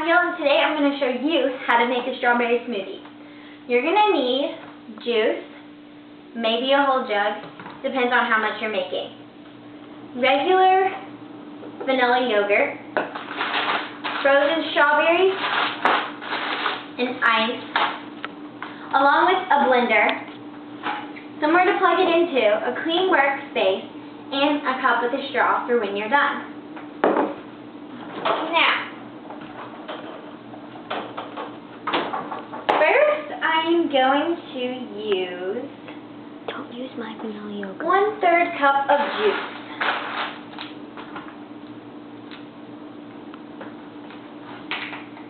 Abigail, and today I'm going to show you how to make a strawberry smoothie. You're going to need juice, maybe a whole jug, depends on how much you're making. Regular vanilla yogurt, frozen strawberries, and ice, along with a blender, somewhere to plug it into, a clean workspace, and a cup with a straw for when you're done. Now, first I'm going to use... Don't use my vanilla yogurt. 1/3 cup of juice.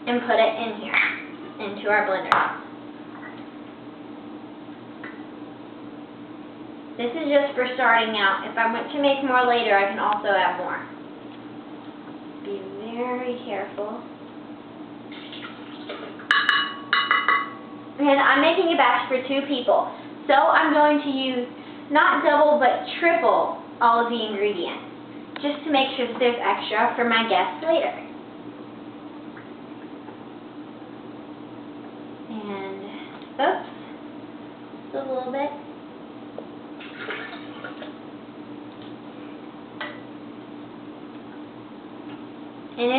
And put it in here, into our blender. This is just for starting out. If I want to make more later, I can also add more. Be very careful. And I'm making a batch for 2 people. So I'm going to use not double but triple all of the ingredients, just to make sure that there's extra for my guests later. And, oops, just a little bit. And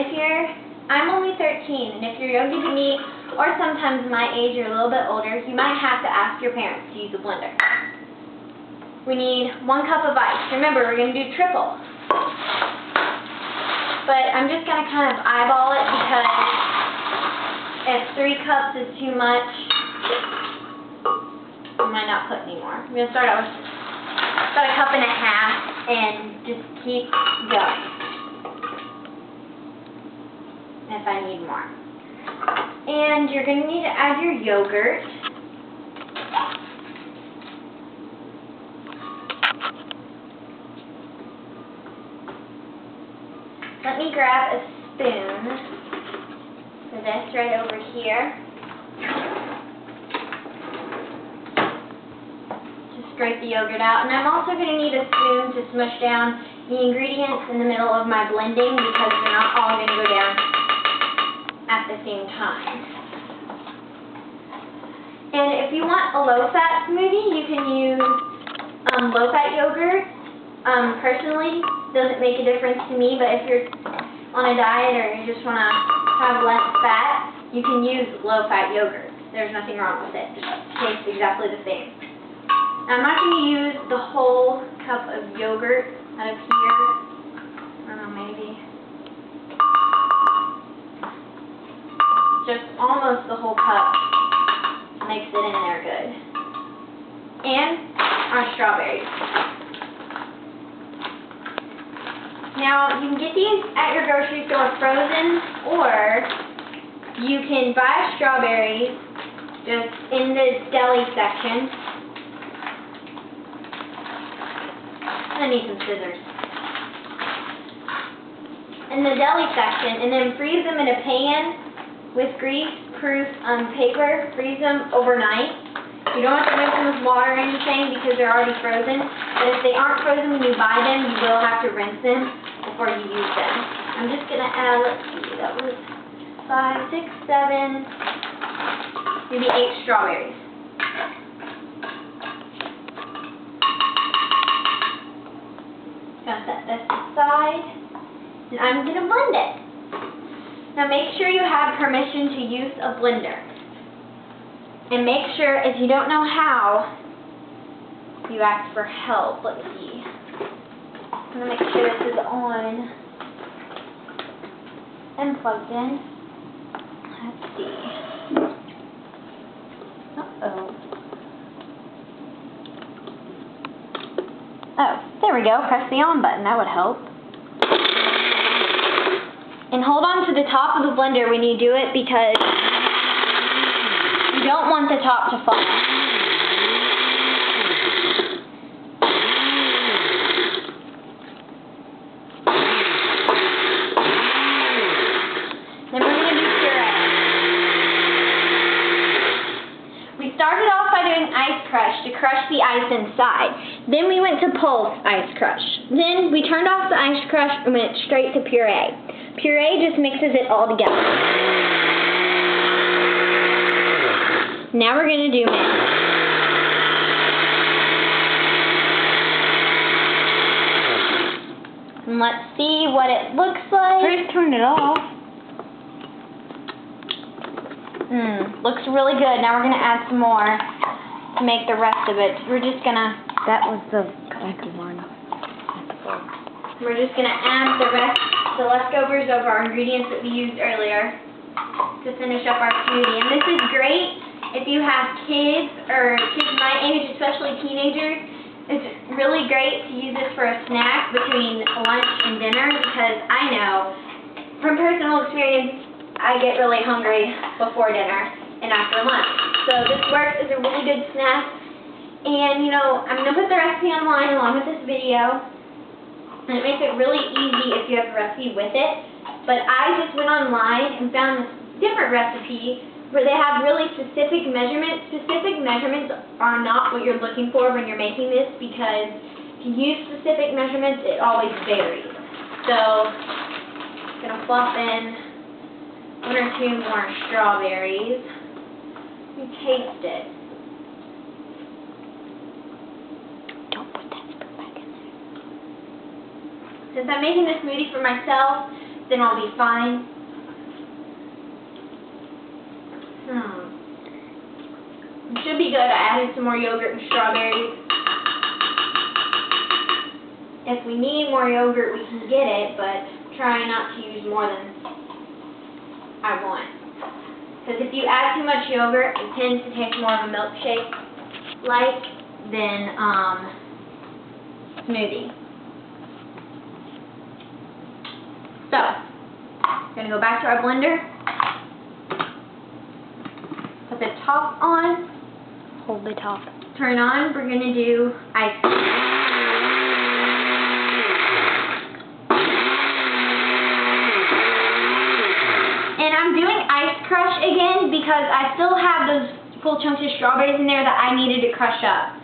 I'm only 13, and if you're younger than me, or sometimes my age or a little bit older, you might have to ask your parents to use a blender. We need 1 cup of ice. Remember, we're going to do triple. But I'm just going to kind of eyeball it because if 3 cups is too much, I might not put any more. I'm going to start out with about 1.5 cups and just keep going if I need more. And you're going to need to add your yogurt. Let me grab a spoon for this right over here. Just scrape the yogurt out. And I'm also going to need a spoon to smush down the ingredients in the middle of my blending because they're not all going to go down at the same time. And if you want a low-fat smoothie, you can use low-fat yogurt. Personally, doesn't make a difference to me, but if you're on a diet or you just want to have less fat, you can use low-fat yogurt. There's nothing wrong with it. It tastes exactly the same. Now, I'm not going to use the whole cup of yogurt out of here. I don't know, maybe. Just almost the whole cup makes it in there good. And our strawberries. Now, you can get these at your grocery store frozen, or you can buy strawberries just in the deli section. I need some scissors. In the deli section, and then freeze them in a pan with grease-proof paper. Freeze them overnight. You don't have to mix them with water or anything because they're already frozen. But if they aren't frozen when you buy them, you will have to rinse them before you use them. I'm just going to add, let's see, that was 5, 6, 7, maybe 8 strawberries. Gonna set this aside, and I'm going to blend it. Now make sure you have permission to use a blender. And make sure, if you don't know how, you ask for help. Let's see. I'm going to make sure this is on and plugged in. Let's see. Uh-oh. Oh, there we go. Press the on button. That would help. And hold on to the top of the blender when you do it because you don't want the top to fall. Then we're going to do puree. We started off by doing ice crush to crush the ice inside. Then we went to pulse ice crush. Then we turned off the ice crush and went straight to puree. Puree just mixes it all together. Now we're going to do mix. And let's see what it looks like. First, turn it off. Looks really good. Now we're going to add some more to make the rest of it. We're just going to... That was the second one. We're just going to add the leftovers of our ingredients that we used earlier to finish up our smoothie. And this is great if you have kids or kids my age, especially teenagers. It's really great to use this for a snack between lunch and dinner because I know from personal experience I get really hungry before dinner and after lunch. So this works as a really good snack. And, you know, I'm going to put the recipe online along with this video. And it makes it really easy if you have a recipe with it. But I just went online and found this different recipe where they have really specific measurements. Specific measurements are not what you're looking for when you're making this because if you use specific measurements, it always varies. So, I'm going to plop in 1 or 2 more strawberries. Let me taste it. Don't put that spoon back in there. Since I'm making this smoothie for myself, then I'll be fine. It should be good. I added some more yogurt and strawberries. If we need more yogurt, we can get it, but try not to use more than I want. Because if you add too much yogurt, it tends to taste more of a milkshake-like than smoothie. So, we're going to go back to our blender. Put the top on. Hold the top. Turn on. We're going to do ice cream. And I'm doing ice crush again because I still have those full chunks of strawberries in there that I needed to crush up.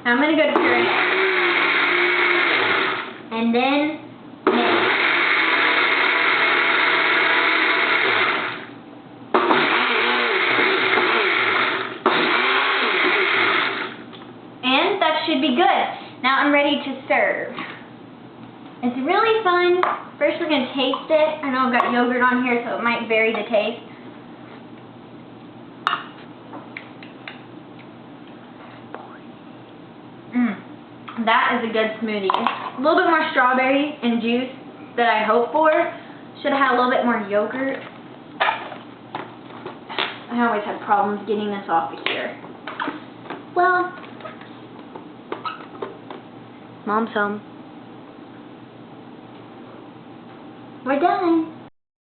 Now I'm going to go to puree. And then mix. And that should be good. Now I'm ready to serve. It's really fun. First we're going to taste it. I know I've got yogurt on here so it might vary the taste. That is a good smoothie. A little bit more strawberry and juice that I hope for. Should have had a little bit more yogurt. I always have problems getting this off of here. Well, Mom's home. we're done.